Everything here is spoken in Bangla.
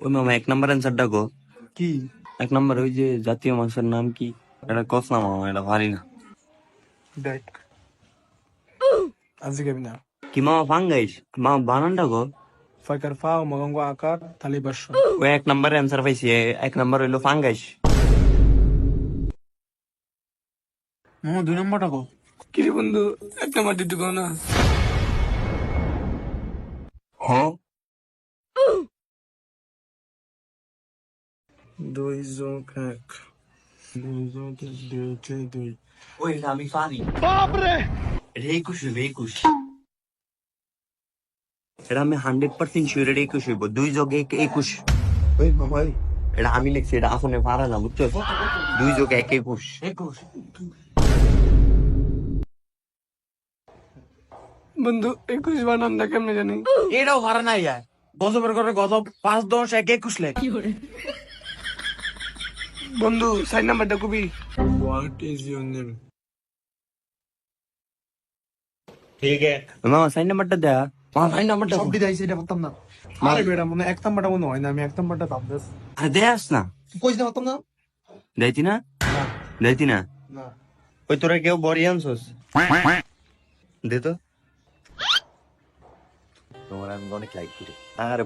ওই মামা এক নাম্বার অ্যান্সারটা গো। কি? এক নাম্বার ওই যে জাতীয় মাছের নাম কি? এটা কস না মামা, এটা পারি না। দেখ আজকে যাবি না। কি মামা ফাঙ্গাইস? মামা বানানটা গো। ফাঁকার ফা ও মগঙ্গ আকার তালি বাস। ওই এক নাম্বার অ্যান্সার পাইছি, এক নাম্বার হইলো ফাঙ্গাইস। মামা 2 নম্বরটা কো। কি রে বন্ধু, 1 নম্বর দিতে কো না। হ্যাঁ 2 যোগ 1 2 যোগ 2 ওই এটা আমি পারি। বাপরে, এটা 21 হইবে 21। এটা আমি 100% শিওর, এটা 21 হইব। 2 যোগ 1 21। ওই মামা ওই এটা আমি লিখছি, এটা আসলে পারা না বুঝছো। 2 যোগ 1 21। 21 বন্ধু 21 বানানটা কেমনে জানি? এটাও ভাড়া নাই যায় গজবের করে গজব 5 10 1 21 লেখ। বন্ধু 4 নাম্বারটা কবি। What is your name? ঠিক আছে মামা, সাইন নাম্বারটা দেয়া। মামা সাইন নাম্বারটা সব দিদাইছে এটা পারতাম না। আরে বেটা মনে 1 নাম্বারটা মনে হয় না, আমি 1 নাম্বারটা ভাবতেছ। আরে দেয়াস না। কইছ না পারতাম না। দেইতি না, দেইতি না। না ওই তোরা কেউ বড়ি আনছস? দে তো। তোমার আমি অনেক লাইক করি। আরে